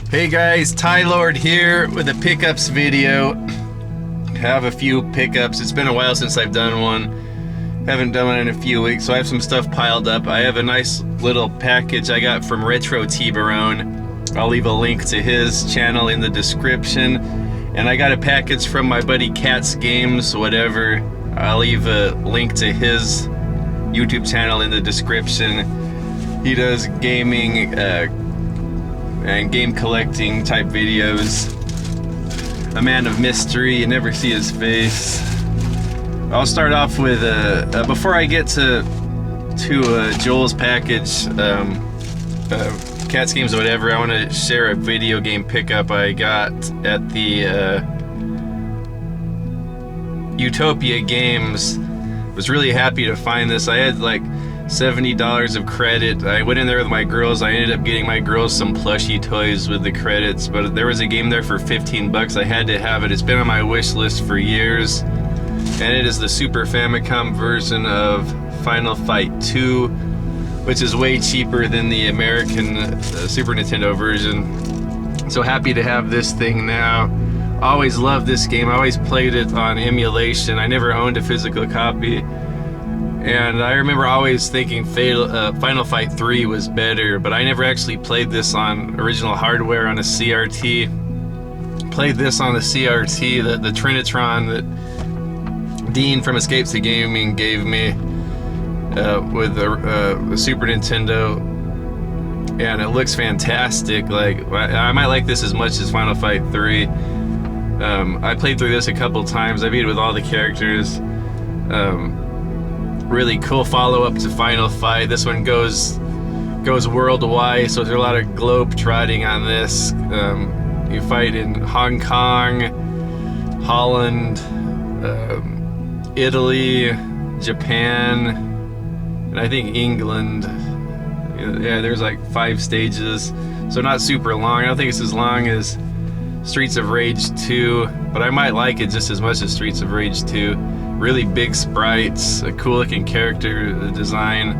Hey guys, Ty Lord here with a pickups video. Have a few pickups. It's been a while since I've done one. Haven't done one in a few weeks, so I have some stuff piled up. I have a nice little package I got from Retro Tiburon. I'll leave a link to his channel in the description. And I got a package from my buddy Catsgameswhatever. I'll leave a link to his YouTube channel in the description. He does gaming and game collecting type videos. A man of mystery, you never see his face. I'll start off with before I get to Joel's package, Catsgameswhatever, I want to share a video game pickup I got at the Utopia Games. Was really happy to find this. I had like $70 of credit. I went in there with my girls. I ended up getting my girls some plushie toys with the credits, but there was a game there for 15 bucks. I had to have it. It's been on my wish list for years, and it is the Super Famicom version of Final Fight 2, which is way cheaper than the American Super Nintendo version. So happy to have this thing now. Always loved this game. I always played it on emulation. I never owned a physical copy. And I remember always thinking Final Fight 3 was better, but I never actually played this on original hardware on a CRT. Played this on the CRT, the Trinitron that Dean from Escapes to Gaming gave me with the Super Nintendo, and it looks fantastic. Like, I might like this as much as Final Fight 3. I played through this a couple times. I beat it with all the characters. Really cool follow-up to Final Fight. This one goes worldwide, so there's a lot of globe trotting on this. You fight in Hong Kong, Holland, Italy, Japan, and I think England. Yeah, there's like 5 stages, so not super long. I don't think it's as long as Streets of Rage 2, but I might like it just as much as Streets of Rage 2. Really big sprites, a cool looking character design.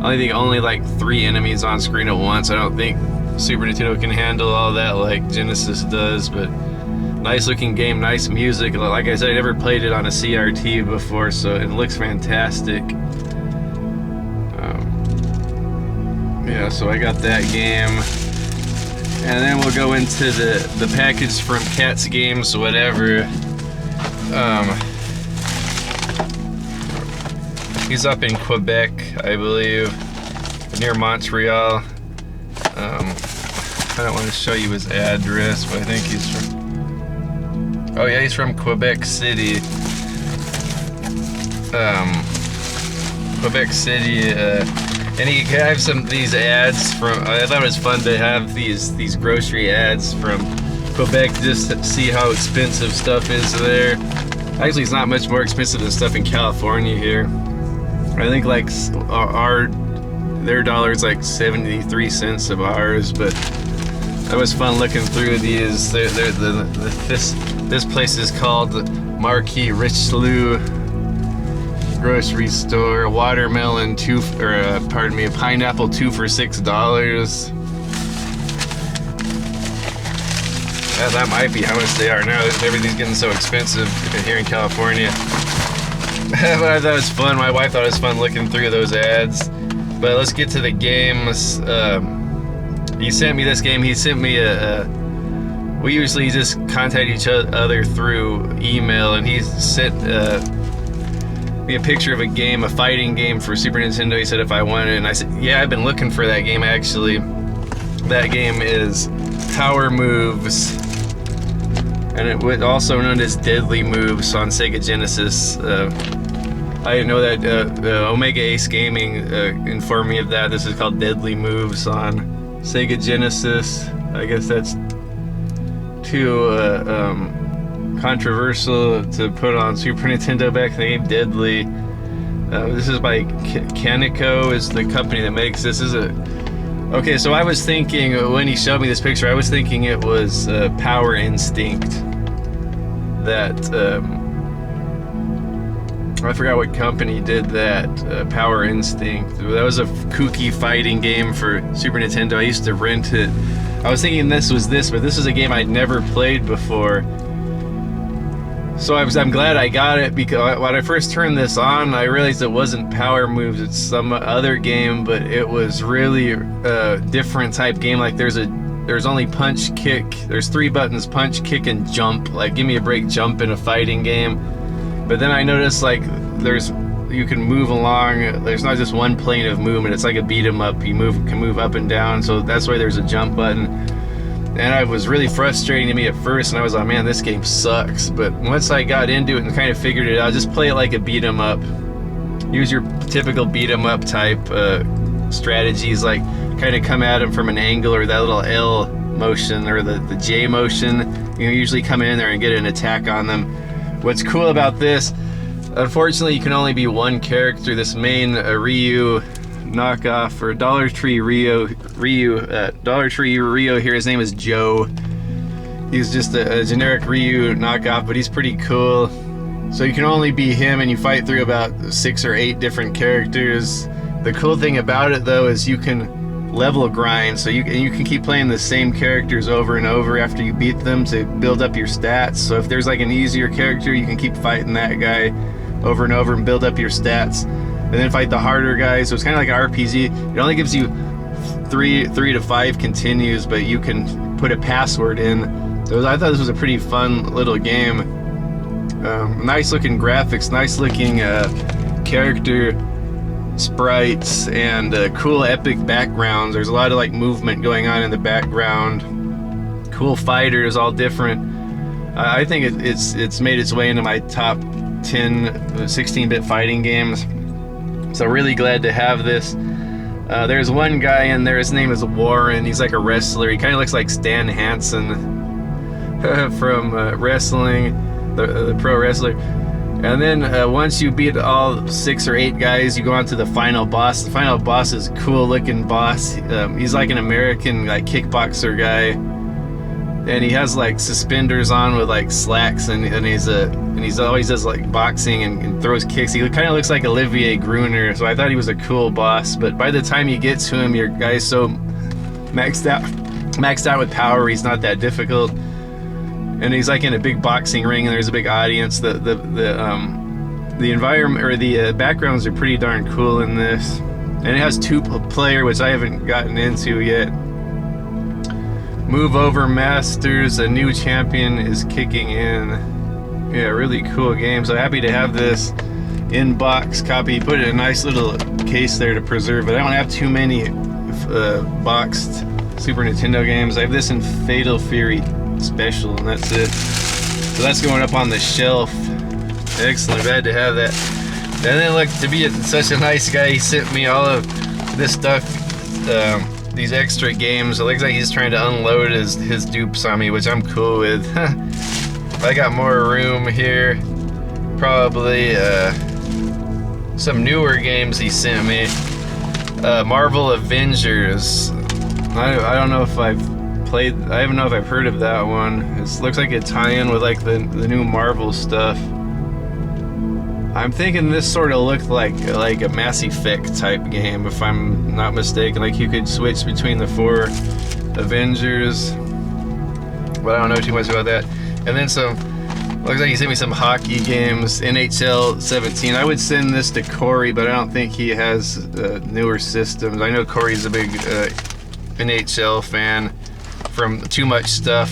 I think only like 3 enemies on screen at once. I don't think Super Nintendo can handle all that like Genesis does, but nice looking game, nice music. Like I said, I never played it on a CRT before, so it looks fantastic. Yeah, so I got that game. And then we'll go into the package from Catsgameswhatever. He's up in Quebec, I believe, near Montreal. I don't want to show you his address, but I think he's from... Oh yeah, he's from Quebec City. Quebec City, and he has these ads from... I thought it was fun to have these grocery ads from Quebec just to see how expensive stuff is there. Actually, it's not much more expensive than stuff in California here. I think like their dollar is like 73 cents of ours, but that was fun looking through these. This place is called Marquis Richelieu grocery store. Watermelon a pineapple 2 for $6. Yeah, that might be how much they are now. Everything's getting so expensive here in California. But I thought it was fun. My wife thought it was fun looking through those ads. But let's get to the games. He sent me this game. He sent me we usually just contact each other through email, and he sent me a picture of a game, a fighting game for Super Nintendo. He said if I wanted it, and I said, yeah, I've been looking for that game actually. That game is Power Moves, and it was also known as Deadly Moves on Sega Genesis. I didn't know that Omega Ace Gaming informed me of that. This is called Deadly Moves on Sega Genesis. I guess that's too controversial to put on Super Nintendo back in the game. Deadly. This is by Kaneko, is the company that makes this. Okay, so I was thinking when he showed me this picture, I was thinking it was Power Instinct. That I forgot what company did that. Power Instinct. That was a kooky fighting game for Super Nintendo. I used to rent it. I was thinking this was this, but this is a game I'd never played before. So I'm glad I got it, because when I first turned this on, I realized it wasn't Power Moves, it's some other game, but it was really a different type game. Like there's only punch, kick. There's 3 buttons: punch, kick, and jump. Like give me a break, jump in a fighting game. But then I noticed like you can move along. There's not just one plane of movement. It's like a beat 'em up. You can move up and down. So that's why there's a jump button. And it was really frustrating to me at first, and I was like, man, this game sucks. But once I got into it and kind of figured it out, just play it like a beat 'em up. Use your typical beat 'em up type strategies, like kind of come at them from an angle, or that little L motion or the J motion. You know, usually come in there and get an attack on them. What's cool about this, unfortunately, you can only be one character. This main Ryu knockoff, or Dollar Tree Rio here. His name is Joe. He's just a generic Ryu knockoff, but he's pretty cool. So you can only be him, and you fight through about 6 or 8 different characters. The cool thing about it though is you can level grind, so you can keep playing the same characters over and over after you beat them to build up your stats. So if there's like an easier character, you can keep fighting that guy over and over and build up your stats, and then fight the harder guys. So it's kind of like an RPG. It only gives you 3 to 5 continues, but you can put a password in. So I thought this was a pretty fun little game. Nice looking graphics, nice looking character sprites, and cool epic backgrounds. There's a lot of like movement going on in the background. Cool fighters, all different. I think it's made its way into my top 10 16-bit fighting games. So really glad to have this. There's one guy in there, his name is Warren. He's like a wrestler. He kind of looks like Stan Hansen from wrestling, the pro wrestler. And then once you beat all 6 or 8 guys, you go on to the final boss. The final boss is a cool looking boss. He's like an American like kickboxer guy, and he has like suspenders on with like slacks, and he's always does like boxing and throws kicks. He kind of looks like Olivier Gruner, so I thought he was a cool boss. But by the time you get to him, your guy's so maxed out with power, he's not that difficult. And he's like in a big boxing ring, and there's a big audience. The environment, or the backgrounds, are pretty darn cool in this. And it has 2-player, which I haven't gotten into yet. Move Over Masters, a new champion is kicking in. Yeah, really cool game. So happy to have this in-box copy. Put it in a nice little case there to preserve it. I don't have too many boxed Super Nintendo games. I have this in Fatal Fury Special, and that's it. So that's going up on the shelf. Excellent, glad to have that. And then look, to be such a nice guy, he sent me all of this stuff, these extra games. It looks like he's trying to unload his dupes on me, which I'm cool with. I got more room here. Probably some newer games he sent me. Marvel Avengers. I don't know if I've played. I don't know if I've heard of that one. It looks like a tie-in with like the new Marvel stuff. I'm thinking this sort of looked like a Mass Effect type game, if I'm not mistaken. Like you could switch between the 4 Avengers, but I don't know too much about that. And then looks like he sent me some hockey games. NHL 17. I would send this to Corey, but I don't think he has newer systems. I know Corey's a big NHL fan from Too Much Stuff.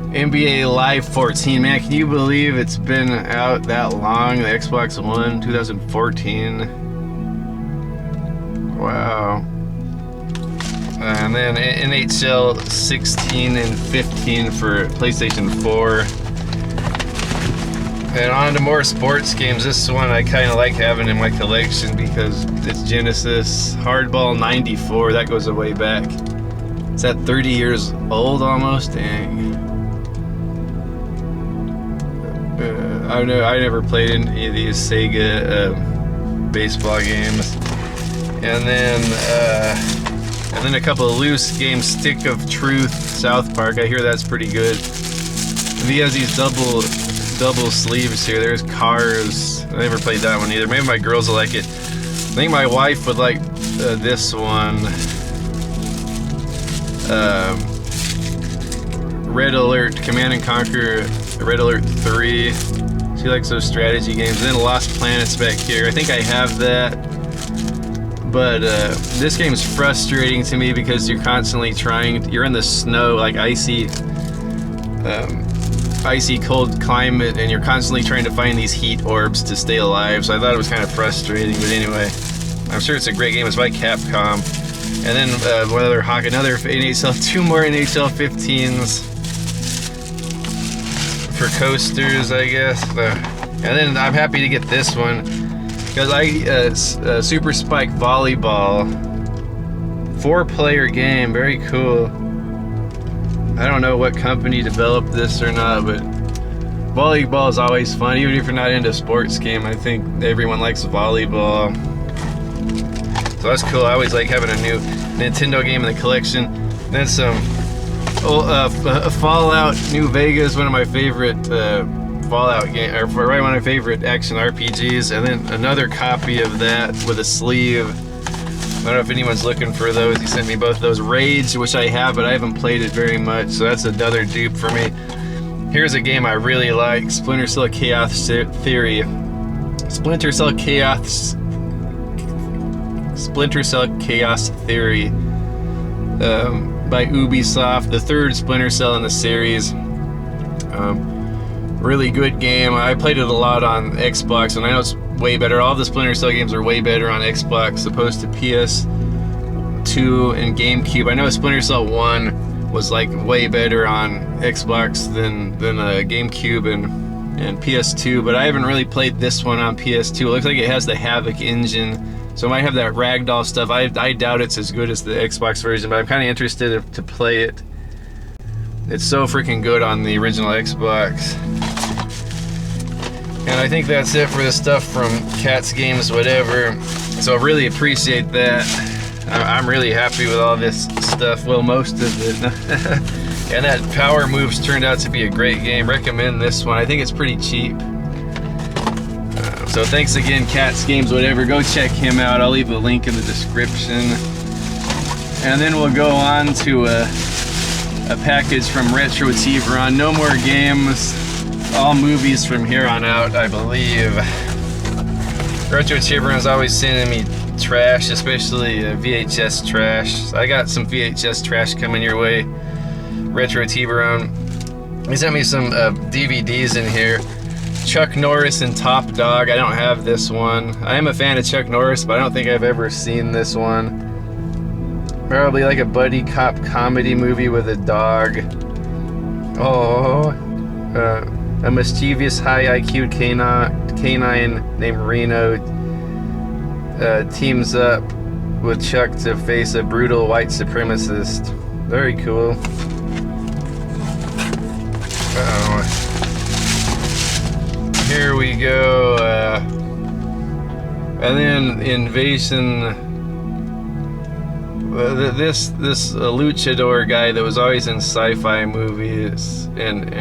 NBA Live 14, man, can you believe it's been out that long? The Xbox One, 2014. Wow. And then NHL 16 and 15 for PlayStation 4. And on to more sports games. This one I kind of like having in my collection because it's Genesis. Hardball 94, that goes way back. It's at 30 years old almost, dang. I never played any of these Sega baseball games. And then a couple of loose games. Stick of Truth, South Park. I hear that's pretty good. And he has these double sleeves here. There's Cars. I never played that one either. Maybe my girls will like it. I think my wife would like this one. Red Alert, Command and Conquer, Red Alert 3. She likes those strategy games. And then Lost Planets back here. I think I have that. But this game's frustrating to me because you're constantly trying, you're in the snow, like icy cold climate, and you're constantly trying to find these heat orbs to stay alive. So I thought it was kind of frustrating, but anyway, I'm sure it's a great game. It's by Capcom. And then another NHL, 2 more NHL 15s for coasters, I guess. And then I'm happy to get this one because Super Spike Volleyball, 4-player game, very cool. I don't know what company developed this or not, but volleyball is always fun, even if you're not into a sports game. I think everyone likes volleyball. So that's cool. I always like having a new Nintendo game in the collection. Then some Fallout New Vegas, one of my favorite Fallout game, or right, one of my favorite action RPGs. And then another copy of that with a sleeve. I don't know if anyone's looking for those. He sent me both those. Rage, which I have, but I haven't played it very much, so that's another dupe for me. Here's a game I really like, Splinter Cell Chaos Theory. Splinter Cell Chaos Theory by Ubisoft, the 3rd Splinter Cell in the series. Really good game. I played it a lot on Xbox, and I know it's way better. All the Splinter Cell games are way better on Xbox opposed to PS2 and GameCube. I know Splinter Cell 1 was like way better on Xbox than GameCube and PS2, but I haven't really played this one on PS2. It looks like it has the Havoc engine, so it might have that ragdoll stuff. I doubt it's as good as the Xbox version, but I'm kind of interested to play it. It's so freaking good on the original Xbox. And I think that's it for the stuff from Catsgameswhatever. So I really appreciate that. I'm really happy with all this stuff. Well, most of it. And that Power Moves turned out to be a great game. Recommend this one. I think it's pretty cheap. So thanks again, Catsgameswhatever. Go check him out. I'll leave a link in the description. And then we'll go on to a package from Retro Tiburon. No more games. All movies from here on out, I believe. Retro Tiburon's always sending me trash, especially VHS trash. I got some VHS trash coming your way, Retro Tiburon. He sent me some DVDs in here. Chuck Norris and Top Dog. I don't have this one. I am a fan of Chuck Norris, but I don't think I've ever seen this one. Probably like a buddy cop comedy movie with a dog. Oh, a mischievous high IQ canine named Reno teams up with Chuck to face a brutal white supremacist. Very cool. Here we go. And then Invasion. This luchador guy that was always in sci-fi movies, and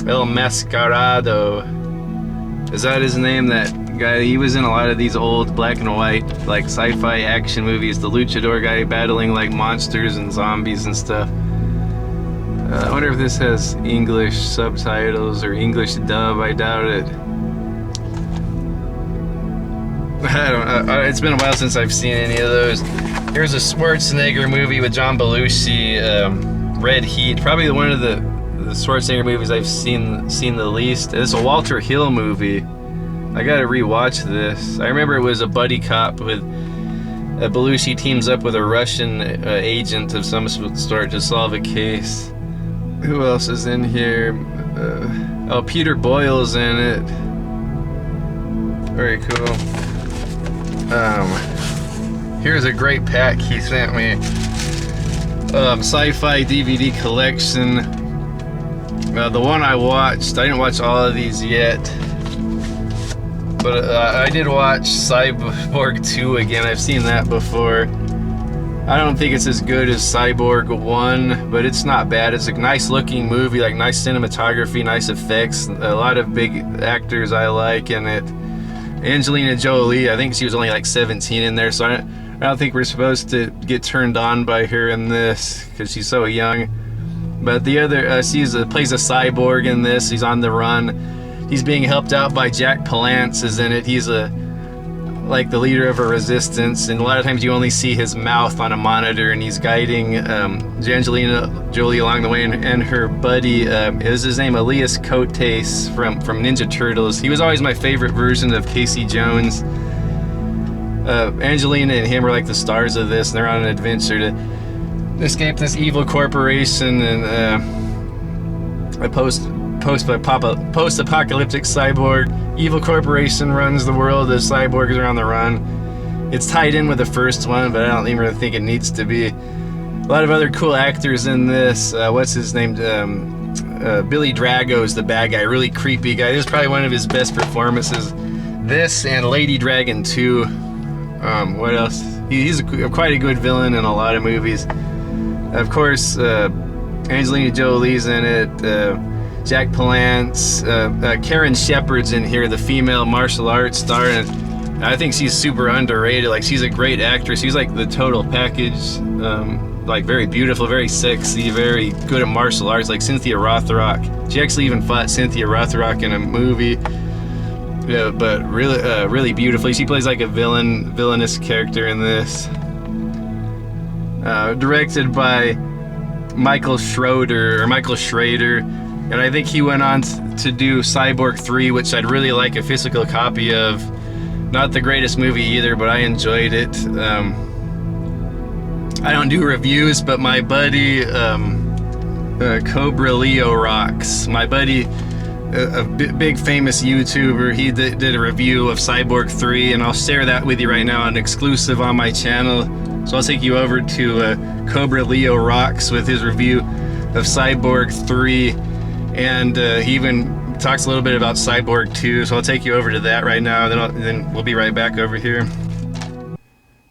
El Mascarado. Is that his name? That guy, he was in a lot of these old black and white like sci-fi action movies. The luchador guy battling like monsters and zombies and stuff. I wonder if this has English subtitles or English dub. I doubt it. I don't know. It's been a while since I've seen any of those. Here's a Schwarzenegger movie with John Belushi, Red Heat. Probably one of the Schwarzenegger movies I've seen the least. It's a Walter Hill movie. I gotta rewatch this. I remember it was a buddy cop with Belushi teams up with a Russian agent of some sort to solve a case. Who else is in here? Oh, Peter Boyle's in it. Very cool. Here's a great pack he sent me. Sci-fi DVD collection. The one I watched, I didn't watch all of these yet, but I did watch Cyborg 2 again. I've seen that before. I don't think it's as good as Cyborg 1, but it's not bad. It's a nice looking movie, like nice cinematography, nice effects, a lot of big actors I like in it. Angelina Jolie, I think she was only like 17 in there, so I don't think we're supposed to get turned on by her in this because she's so young. But the other, plays a cyborg in this. He's on the run. He's being helped out by Jack Palance is in it. He's like the leader of a resistance, and a lot of times you only see his mouth on a monitor, and he's guiding Angelina Jolie along the way, and her buddy is his name Elias Coates from Ninja Turtles. He was always my favorite version of Casey Jones. Angelina and him are like the stars of this, and they're on an adventure to escape this evil corporation and a post-apocalyptic cyborg. Evil corporation runs the world. The cyborgs are on the run. It's tied in with the first one, but I don't even really think it needs to be. A lot of other cool actors in this. What's his name? Billy Drago's the bad guy. Really creepy guy. This is probably one of his best performances. This and Lady Dragon 2. What else? He's quite a good villain in a lot of movies. Of course, Angelina Jolie's in it. Jack Palance, Karen Shepard's in here, the female martial arts star, and I think she's super underrated. Like, she's a great actress. She's like the total package. Like, very beautiful, very sexy, very good at martial arts, like Cynthia Rothrock. She actually even fought Cynthia Rothrock in a movie. Yeah, but really beautifully. She plays like a villainous character in this. Directed by Michael Schrader, and I think he went on to do Cyborg 3, which I'd really like a physical copy of. Not the greatest movie either, but I enjoyed it. I don't do reviews, but my buddy Cobra Leo Rocks, my buddy, a big famous YouTuber, he did a review of Cyborg 3, and I'll share that with you right now, an exclusive on my channel. So I'll take you over to Cobra Leo Rocks with his review of Cyborg 3, and he even talks a little bit about Cyborg 2, so I'll take you over to that right now, then we'll be right back over here.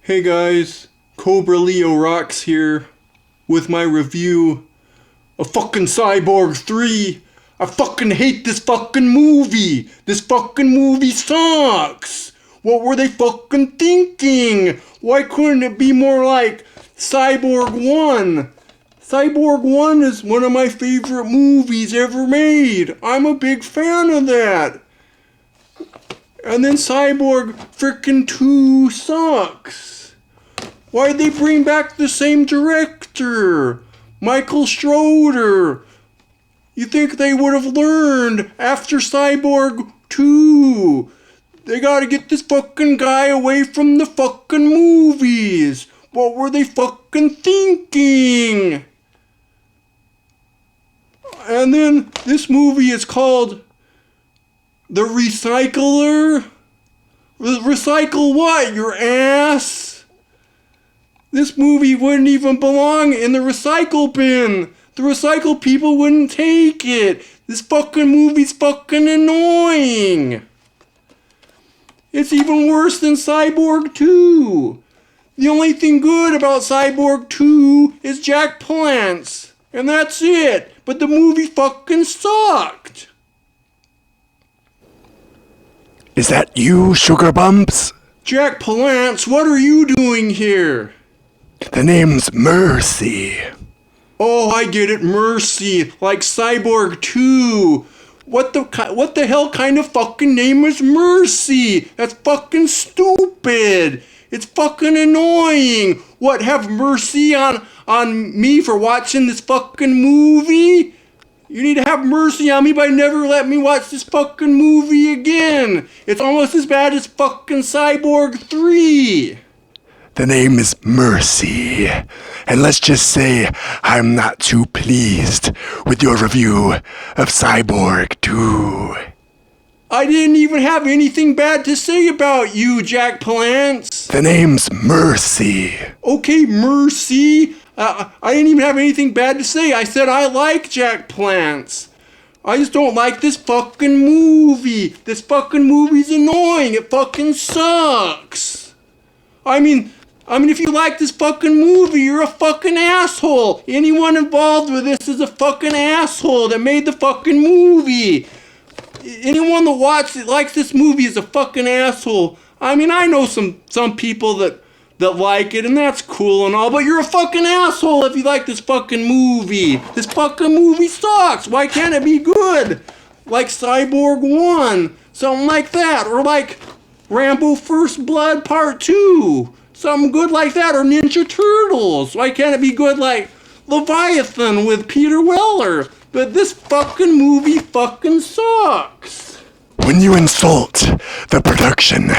Hey guys, Cobra Leo Rocks here with my review of fucking Cyborg 3. I fucking hate this fucking movie. This fucking movie sucks. What were they fucking thinking? Why couldn't it be more like Cyborg 1? Cyborg 1 is one of my favorite movies ever made. I'm a big fan of that. And then Cyborg frickin' 2 sucks. Why'd they bring back the same director? Michael Schroeder. You think they would have learned after Cyborg 2? They gotta get this fucking guy away from the fucking movies. What were they fucking thinking? And then this movie is called The Recycler. Recycle what, your ass? This movie wouldn't even belong in the recycle bin. The recycle people wouldn't take it. This fucking movie's fucking annoying. It's even worse than Cyborg 2. The only thing good about Cyborg 2 is Jack Palance. And that's it. But the movie fucking sucked. Is that you, Sugar Bumps? Jack Palance, what are you doing here? The name's Mercy. Oh, I get it, Mercy, like Cyborg 2. What the hell kind of fucking name is Mercy? That's fucking stupid. It's fucking annoying. What, have mercy on me for watching this fucking movie? You need to have mercy on me by never letting me watch this fucking movie again. It's almost as bad as fucking Cyborg 3. The name is Mercy, and let's just say I'm not too pleased with your review of Cyborg 2. I didn't even have anything bad to say about you, Jack Palance. The name's Mercy. Okay, Mercy. I didn't even have anything bad to say. I said I like Jack Palance. I just don't like this fucking movie. This fucking movie's annoying. It fucking sucks. I mean, I mean, if you like this fucking movie, you're a fucking asshole. Anyone involved with this is a fucking asshole that made the fucking movie. Anyone that likes this movie is a fucking asshole. I mean, I know some people that like it, and that's cool and all, but you're a fucking asshole if you like this fucking movie. This fucking movie sucks. Why can't it be good? Like Cyborg 1, something like that, or like Rambo First Blood Part 2, something good like that, or Ninja Turtles. Why can't it be good like Leviathan with Peter Weller? But this fucking movie fucking sucks. When you insult the production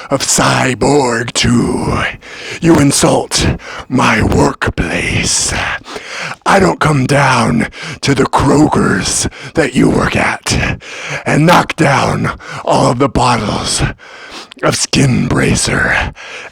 of Cyborg 2, you insult my workplace. I don't come down to the Kroger's that you work at and knock down all of the bottles of Skin Bracer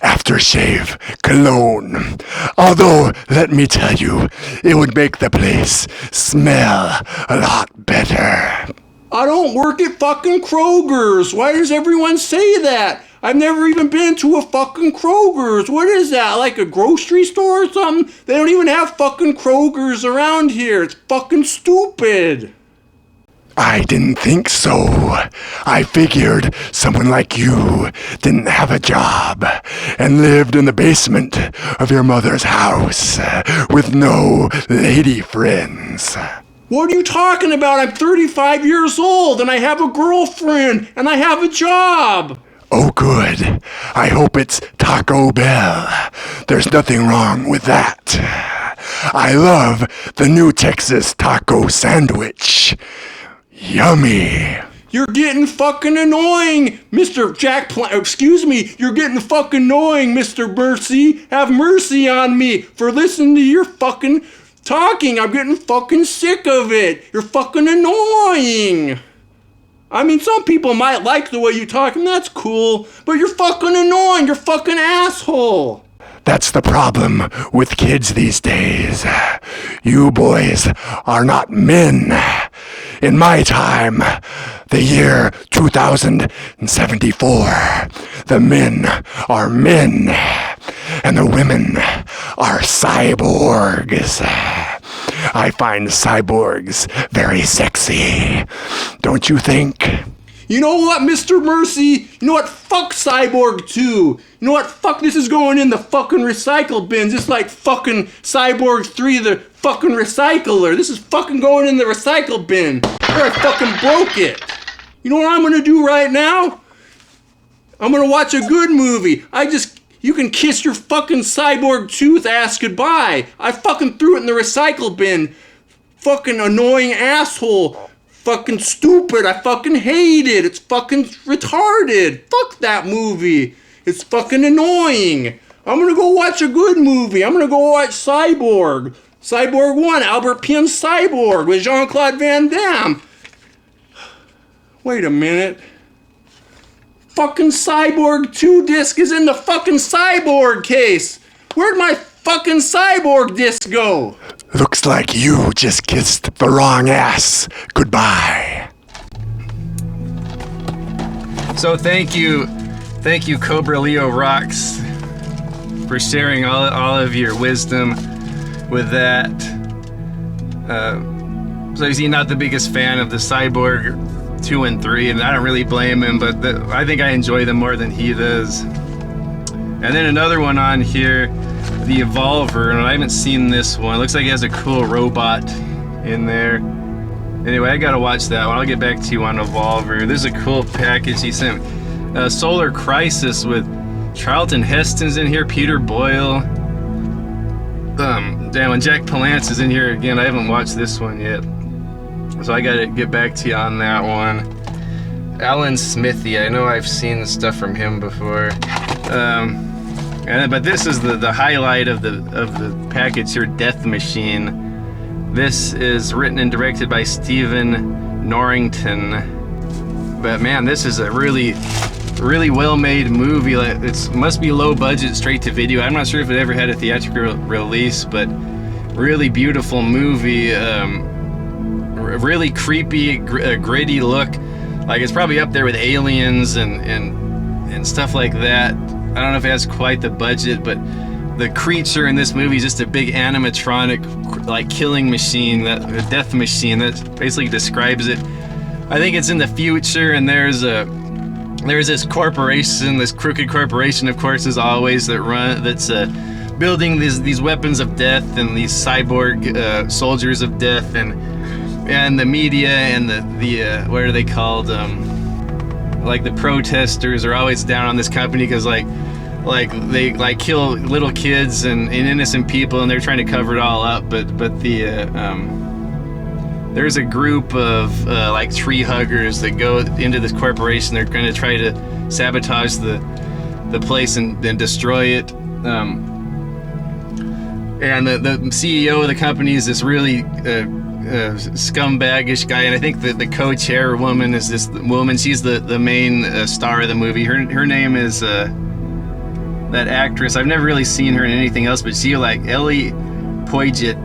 aftershave cologne. Although, let me tell you, it would make the place smell a lot better. I don't work at fucking Kroger's. Why does everyone say that? I've never even been to a fucking Kroger's. What is that, like a grocery store or something? They don't even have fucking Kroger's around here. It's fucking stupid. I didn't think so. I figured someone like you didn't have a job and lived in the basement of your mother's house with no lady friends. What are you talking about? I'm 35 years old and I have a girlfriend and I have a job. Oh, good. I hope it's Taco Bell. There's nothing wrong with that. I love the new Texas taco sandwich. Yummy. You're getting fucking annoying, Mr. Excuse me, you're getting fucking annoying, Mr. Mercy. Have mercy on me for listening to your fucking talking. I'm getting fucking sick of it. You're fucking annoying. I mean, some people might like the way you talk, and that's cool, but you're fucking annoying. You're fucking asshole. That's the problem with kids these days. You boys are not men. In my time, the year 2074, the men are men, and the women are cyborgs. I find cyborgs very sexy. Don't you think? You know what, Mr. Mercy? You know what? Fuck Cyborg 2. You know what? Fuck, this is going in the fucking recycle bins. It's like fucking Cyborg 3, the fucking recycler. This is fucking going in the recycle bin. Or I fucking broke it. You know what I'm gonna do right now? I'm gonna watch a good movie. You can kiss your fucking Cyborg tooth ass goodbye. I fucking threw it in the recycle bin. Fucking annoying asshole. Fucking stupid. I fucking hate it. It's fucking retarded. Fuck that movie. It's fucking annoying. I'm gonna go watch a good movie. I'm gonna go watch Cyborg. Cyborg 1, Albert Pien's Cyborg with Jean-Claude Van Damme. Wait a minute. Fucking Cyborg 2 disc is in the fucking Cyborg case. Where'd my fucking Cyborg disc go? Looks like you just kissed the wrong ass. Goodbye. So thank you, Cobra Leo Rocks, for sharing all of your wisdom with that. So is he not the biggest fan of the Cyborg 2 and 3, and I don't really blame him, but I think I enjoy them more than he does. And then another one on here, the Evolver, and I haven't seen this one. It looks like it has a cool robot in there. Anyway, I gotta watch that one. I'll get back to you on Evolver. This is a cool package he sent. Solar Crisis with Charlton Heston's in here, Peter Boyle. Damn, and Jack Palance is in here again. I haven't watched this one yet, so I gotta get back to you on that one. Alan Smithy, I know I've seen stuff from him before. But this is the highlight of the package here, Death Machine. This is written and directed by Stephen Norrington. But man, this is a really well-made movie. It must be low budget, straight to video. I'm not sure if it ever had a theatrical release, but really beautiful movie. Really creepy, gritty look. Like it's probably up there with Aliens and stuff like that. I don't know if it has quite the budget, but the creature in this movie is just a big animatronic, like killing machine, that a death machine that basically describes it. I think it's in the future, and there's this corporation, this crooked corporation, of course, as always, that's building these weapons of death and these cyborg soldiers of death, and the media and the what are they called? Like the protesters are always down on this company because like they kill little kids and innocent people, and they're trying to cover it all up. But there's a group of like tree huggers that go into this corporation. They're going to try to sabotage the place and destroy it. And the CEO of the company is this really scumbagish guy, and I think the co-chairwoman is this woman. She's the main star of the movie. Her name is that actress. I've never really seen her in anything else, but she like Ellie Poijit.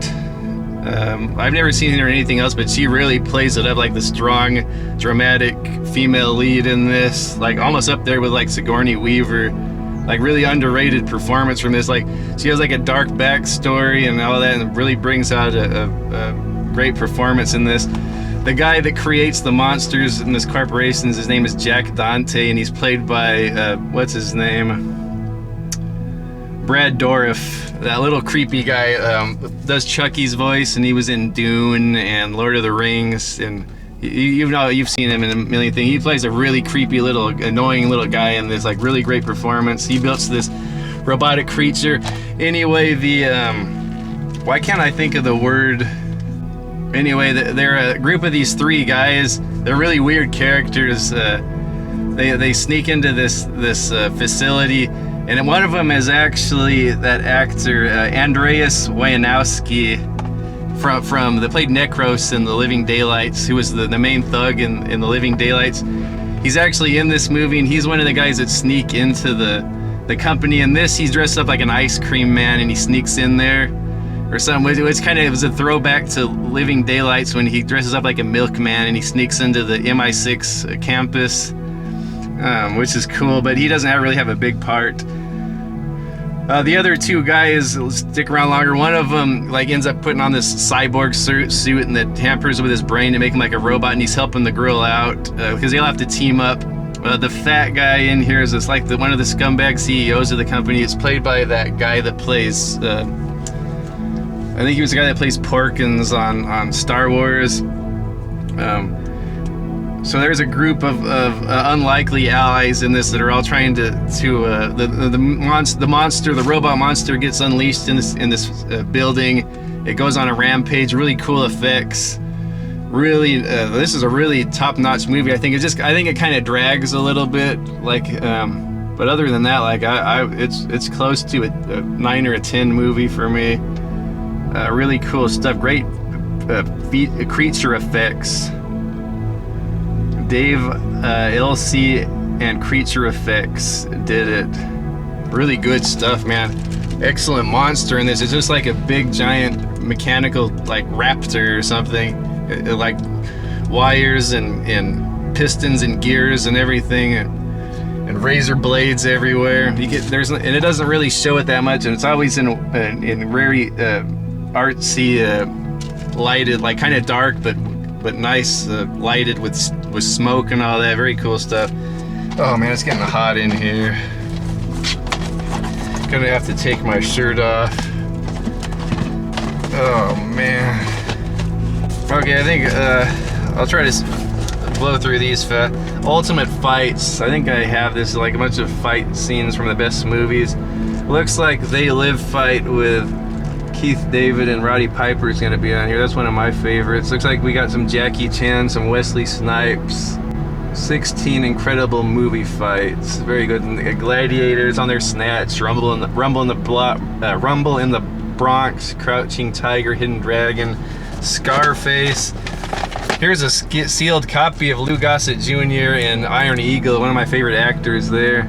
I've never seen her in anything else, but she really plays it up, like the strong, dramatic female lead in this, like almost up there with like Sigourney Weaver. Like really underrated performance from this. Like she has like a dark backstory and all that, and it really brings out a great performance in this. The guy that creates the monsters in this corporation, his name is Jack Dante, and he's played by what's his name? Brad Dourif, that little creepy guy, does Chucky's voice, and he was in Dune and Lord of the Rings, and you've seen him in a million things. He plays a really creepy little annoying little guy in this like really great performance. He built this robotic creature. Anyway, why can't I think of the word? Anyway, they're a group of these three guys. They're really weird characters. They sneak into this facility, and one of them is actually that actor Andreas Wojnarowski from that played Necros in The Living Daylights, who was the main thug in The Living Daylights. He's actually in this movie, and he's one of the guys that sneak into the company. In this, he's dressed up like an ice cream man, and he sneaks in there or something. It's kind of, it was a throwback to Living Daylights when he dresses up like a milkman and he sneaks into the MI6 campus, which is cool, but he doesn't really have a big part. The other two guys stick around longer. One of them like ends up putting on this cyborg suit and that tampers with his brain to make him like a robot, and he's helping the girl out because they'll have to team up. The fat guy in here is just like one of the scumbag CEOs of the company. It's played by that guy that plays I think he was the guy that plays Porkins on Star Wars. So there's a group of unlikely allies in this that are all trying the robot monster gets unleashed in this building. It goes on a rampage. Really cool effects. Really, this is a really top-notch movie. I think it kind of drags a little bit, like, but other than that, like it's close to a 9 or a 10 movie for me. Really cool stuff. Great creature effects. Dave LC and Creature Effects did it. Really good stuff, man. Excellent monster in this. It's just like a big giant mechanical like raptor or something. Like wires and pistons and gears and everything, and razor blades everywhere. And it doesn't really show it that much, and it's always in very artsy, lighted, like kind of dark, but nice, lighted with smoke and all that. Very cool stuff. Oh man, it's getting hot in here. Gonna have to take my shirt off. Oh man. Okay, I think I'll try to blow through these. Ultimate Fights. I think I have this, like a bunch of fight scenes from the best movies. Looks like They Live fight with Keith David and Roddy Piper is going to be on here. That's one of my favorites. Looks like we got some Jackie Chan, some Wesley Snipes. 16 incredible movie fights. Very good. And Gladiators on their Snatch. Rumble in the Bronx. Crouching Tiger, Hidden Dragon. Scarface. Here's a sealed copy of Lou Gossett Jr. and Iron Eagle. One of my favorite actors there.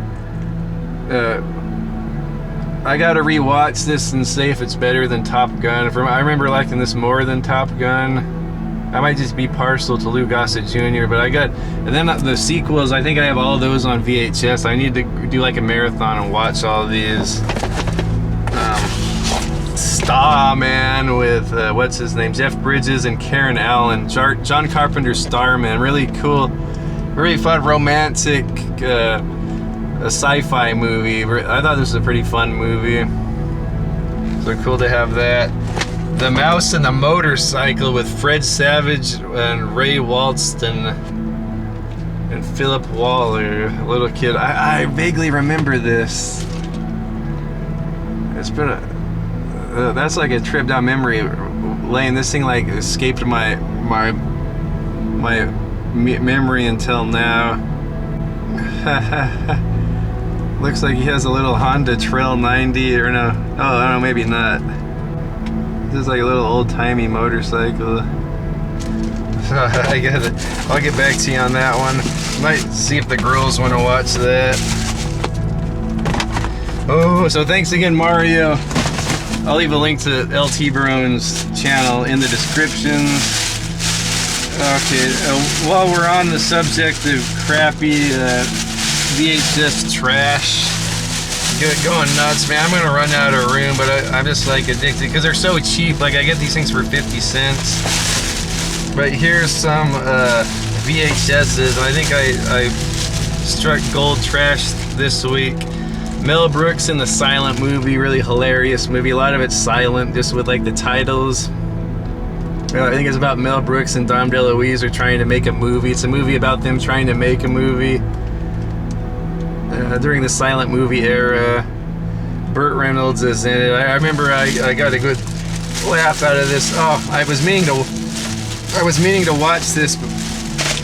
I gotta rewatch this and say if it's better than Top Gun. I remember liking this more than Top Gun. I might just be partial to Lou Gossett Jr., but and then the sequels, I think I have all those on VHS. I need to do like a marathon and watch all these. Starman with what's his name, Jeff Bridges and Karen Allen. John Carpenter's Starman, really cool, really fun, romantic, a sci-fi movie. I thought this was a pretty fun movie. So cool to have that. The Mouse and the Motorcycle with Fred Savage and Ray Walston and Philip Waller, a little kid. I vaguely remember this. It's been that's like a trip down memory lane. This thing like escaped my memory until now. Looks like he has a little Honda Trail 90, or no? Oh, I don't know, maybe not. This is like a little old-timey motorcycle. I'll get back to you on that one. Might see if the girls want to watch that. Oh, so thanks again, Mario. I'll leave a link to El Tiburon's channel in the description. Okay, while we're on the subject of crappy VHS trash, going nuts, man. I'm gonna run out of room, but I'm just like addicted because they're so cheap. Like I get these things for 50 cents. But here's some VHSs. I think I struck gold trash this week. Mel Brooks in the Silent movie, really hilarious movie. A lot of it's silent, just with like the titles. I think it's about Mel Brooks and Dom DeLuise are trying to make a movie. It's a movie about them trying to make a movie. During the silent movie era. Burt Reynolds is in it. I remember I got a good laugh out of this. Oh, I was meaning to watch this,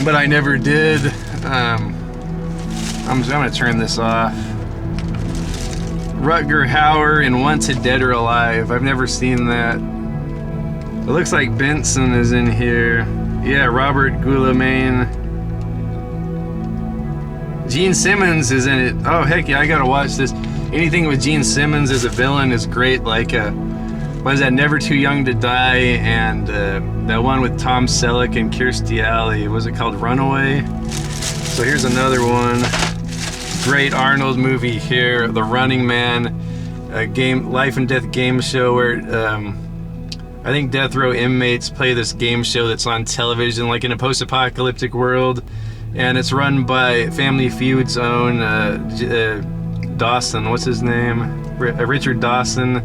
but I never did. I'm gonna turn this off. Rutger Hauer in Wanted Dead or Alive. I've never seen that. It looks like Benson is in here. Yeah, Robert Guillaume. Gene Simmons is in it. Oh heck yeah, I gotta watch this. Anything with Gene Simmons as a villain is great. Like what is that, Never Too Young to Die, and that one with Tom Selleck and Kirstie Alley. Was it called Runaway? So here's another one. Great Arnold movie here, The Running Man, a life and death game show where I think death row inmates play this game show that's on television, like in a post-apocalyptic world, and it's run by Family Feud's own Dawson. What's his name? Richard Dawson.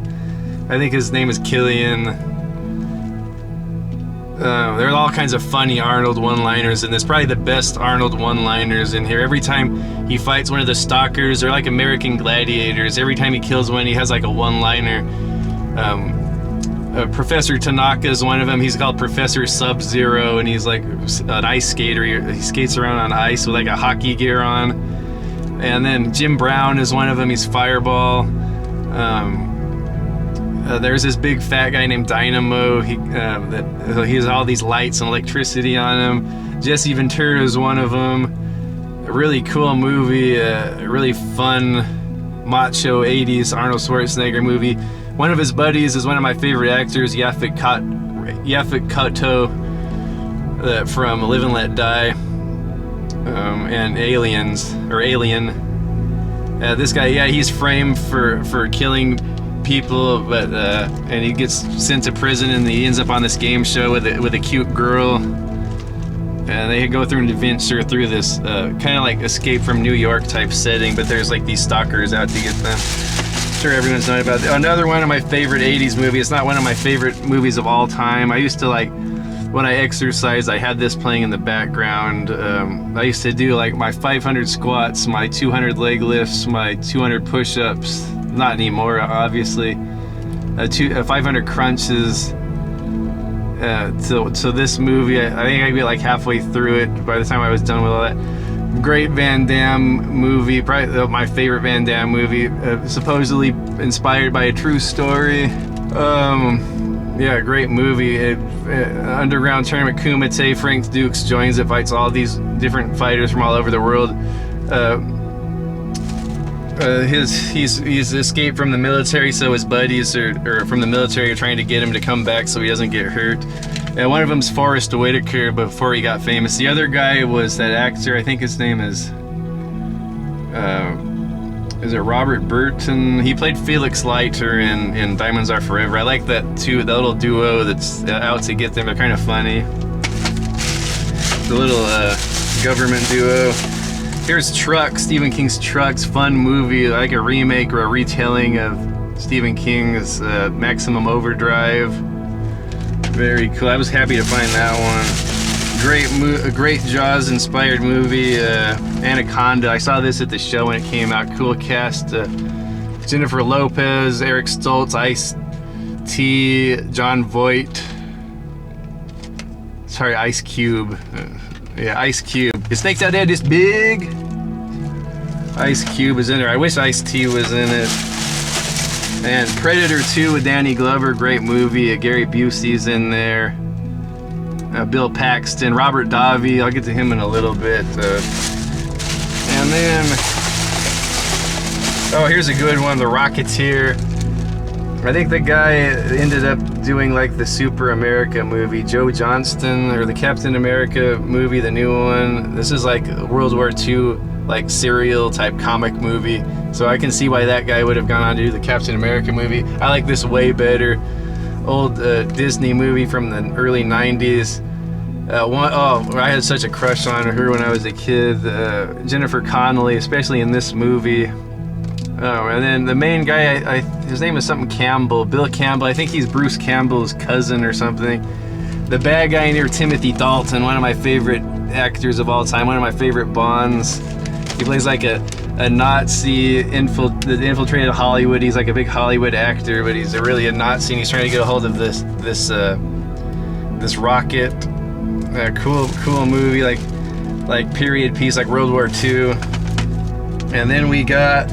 I think his name is Killian. There are all kinds of funny Arnold one-liners, and there's probably the best Arnold one-liners in here. Every time he fights one of the stalkers, they're like American gladiators. Every time he kills one, he has like a one-liner. Professor Tanaka is one of them. He's called Professor Sub-Zero, and he's like an ice skater. He skates around on ice with like a hockey gear on. And then Jim Brown is one of them. He's Fireball. There's this big fat guy named Dynamo. He has all these lights and electricity on him. Jesse Ventura is one of them. A really cool movie, a really fun macho 80s Arnold Schwarzenegger movie. One of his buddies is one of my favorite actors, Yaphet Kotto, from Live and Let Die, and Alien. This guy, yeah, he's framed for killing people, but and he gets sent to prison, and he ends up on this game show with a cute girl, and they go through an adventure through this kind of like Escape from New York type setting, but there's like these stalkers out to get them. I'm sure everyone's known about that. Another one of my favorite 80s movies. It's not one of my favorite movies of all time. I used to like, when I exercised, I had this playing in the background. I used to do like my 500 squats, my 200 leg lifts, my 200 push-ups. Not anymore, obviously. 500 crunches. So this movie, I think I'd be like halfway through it by the time I was done with all that. Great Van Damme movie, probably my favorite Van Damme movie, supposedly inspired by a true story. Yeah, great movie. Underground tournament Kumite, Frank Dukes joins it, fights all these different fighters from all over the world. He's escaped from the military, so his buddies are from the military are trying to get him to come back so he doesn't get hurt. And one of them's Forrest Whitaker before he got famous. The other guy was that actor, I think his name is is it Robert Burton? He played Felix Leiter in Diamonds Are Forever. I like that too, that little duo that's out to get them. They're kind of funny. The little government duo. Here's Truck, Stephen King's Trucks, fun movie, like a remake or a retelling of Stephen King's Maximum Overdrive. Very cool. I was happy to find that one. A great Jaws-inspired movie, Anaconda. I saw this at the show when it came out. Cool cast. Jennifer Lopez, Eric Stoltz, Ice-T, John Voight. Sorry, Ice Cube. Yeah, Ice Cube. His snake's out there this big. Ice Cube is in there. I wish Ice-T was in it. And Predator 2 with Danny Glover, great movie. Gary Busey's in there. Bill Paxton, Robert Davi. I'll get to him in a little bit. And then, oh, here's a good one, The Rocketeer. I think the guy ended up doing like the Super America movie, Joe Johnston, or the Captain America movie, the new one. This is like World War II, like serial type comic movie. So I can see why that guy would have gone on to do the Captain America movie. I like this way better. Old Disney movie from the early 90s. I had such a crush on her when I was a kid. Jennifer Connelly, especially in this movie. Oh, and then the main guy, his name is something Campbell, Bill Campbell. I think he's Bruce Campbell's cousin or something. The bad guy in here, Timothy Dalton, one of my favorite actors of all time, one of my favorite Bonds. He plays like a Nazi that infiltrated Hollywood. He's like a big Hollywood actor, but he's really a Nazi, and he's trying to get a hold of this rocket. Cool movie, like period piece, like World War II. And then we got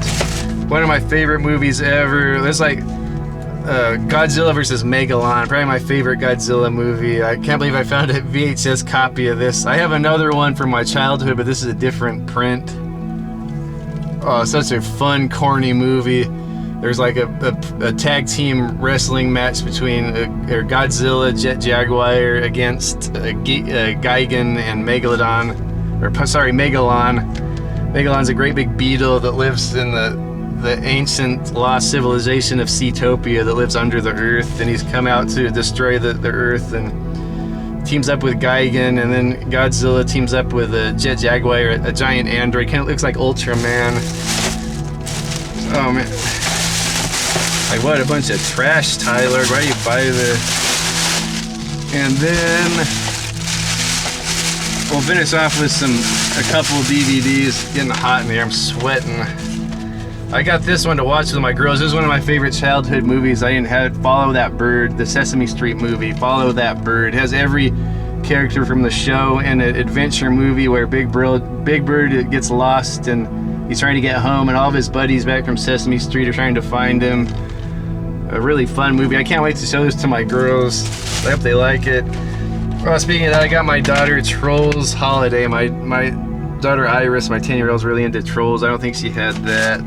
one of my favorite movies ever. There's like Godzilla vs. Megalon, probably my favorite Godzilla movie. I can't believe I found a VHS copy of this. I have another one from my childhood, but this is a different print. Oh, such a fun, corny movie. There's like a tag team wrestling match between Godzilla, Jet Jaguar against Gigan and Megalon. Megalon's a great big beetle that lives in the ancient lost civilization of Seatopia that lives under the earth, and he's come out to destroy the earth and teams up with Gigan, and then Godzilla teams up with a Jet Jaguar, a giant android, kind of looks like Ultraman. Oh man. Like, what a bunch of trash, Tyler. Why do you buy this? And then we'll finish off with a couple DVDs. Getting hot in here, I'm sweating. I got this one to watch with my girls. This is one of my favorite childhood movies I didn't have. Follow That Bird, the Sesame Street movie. Follow That Bird. It has every character from the show in an adventure movie where Big Bird gets lost and he's trying to get home, and all of his buddies back from Sesame Street are trying to find him. A really fun movie. I can't wait to show this to my girls. I hope they like it. Well, speaking of that, I got my daughter Trolls Holiday. My daughter Iris, my 10-year-old, is really into Trolls. I don't think she had that.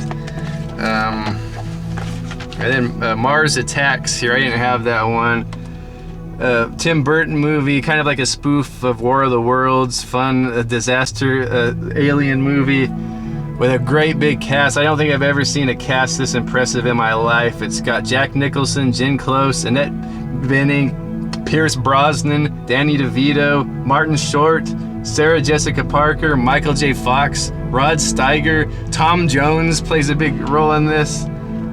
And then Mars Attacks here. I didn't have that one. Tim Burton movie, kind of like a spoof of War of the Worlds. Fun, disaster, alien movie with a great big cast. I don't think I've ever seen a cast this impressive in my life. It's got Jack Nicholson, Jen Close, Annette Bening, Pierce Brosnan, Danny DeVito, Martin Short, Sarah Jessica Parker, Michael J. Fox, Rod Steiger, Tom Jones plays a big role in this,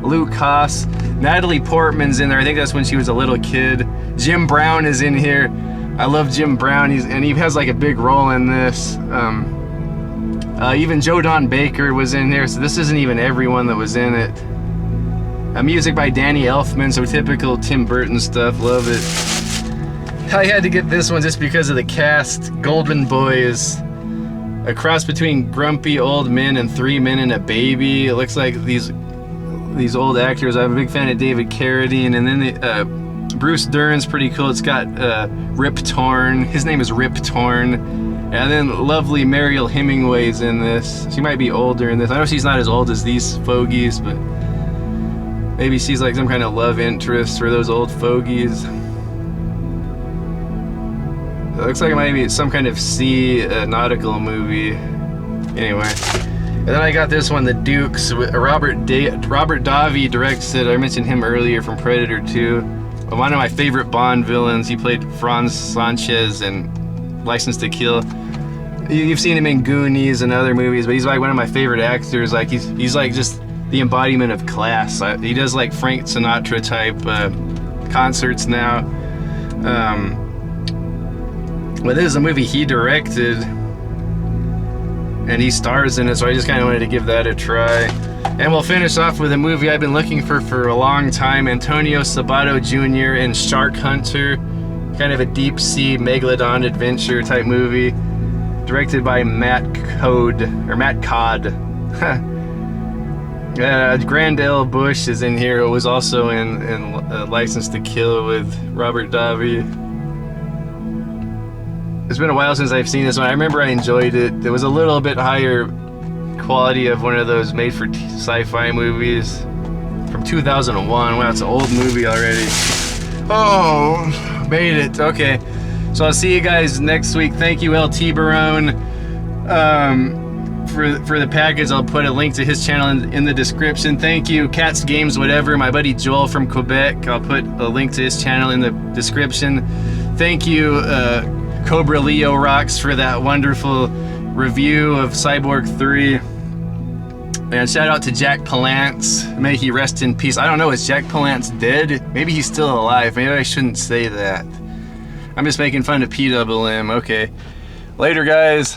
Luke Haas, Natalie Portman's in there. I think that's when she was a little kid. Jim Brown is in here. I love Jim Brown. He has like a big role in this. Even Joe Don Baker was in there, so this isn't even everyone that was in it. Music by Danny Elfman, so typical Tim Burton stuff. Love it. I had to get this one just because of the cast. Golden Boys, a cross between grumpy old men and three men and a baby. It looks like these old actors. I'm a big fan of David Carradine, and then Bruce Dern's pretty cool. It's got Rip Torn. His name is Rip Torn. And then lovely Mariel Hemingway's in this. She might be older in this. I know she's not as old as these fogies, but maybe she's like some kind of love interest for those old fogies. It looks like it might be some kind of sea nautical movie. Anyway. And then I got this one, The Dukes. Robert Davi directs it. I mentioned him earlier from Predator 2. One of my favorite Bond villains. He played Franz Sanchez in License to Kill. You've seen him in Goonies and other movies, but he's like one of my favorite actors. Like he's like just the embodiment of class. He does like Frank Sinatra type concerts now. But this is a movie he directed, and he stars in it, so I just kind of wanted to give that a try. And we'll finish off with a movie I've been looking for a long time, Antonio Sabato Jr. in Shark Hunter, kind of a deep sea megalodon adventure type movie, directed by Matt Codd. Grandel Bush is in here, who was also in License to Kill with Robert Davi. It's been a while since I've seen this one. I remember I enjoyed it. It was a little bit higher quality of one of those made-for sci-fi movies from 2001. Wow, it's an old movie already. Oh, made it. Okay, so I'll see you guys next week. Thank you, El Tiburon. For the package, I'll put a link to his channel in the description. Thank you, Catsgameswhatever, my buddy Joel from Quebec. I'll put a link to his channel in the description. Thank you, Cobra Leo Rocks, for that wonderful review of Cyborg 3. And shout out to Jack Palance. May he rest in peace. I don't know, is Jack Palance dead? Maybe he's still alive. Maybe I shouldn't say that. I'm just making fun of PWM. Okay. Later, guys.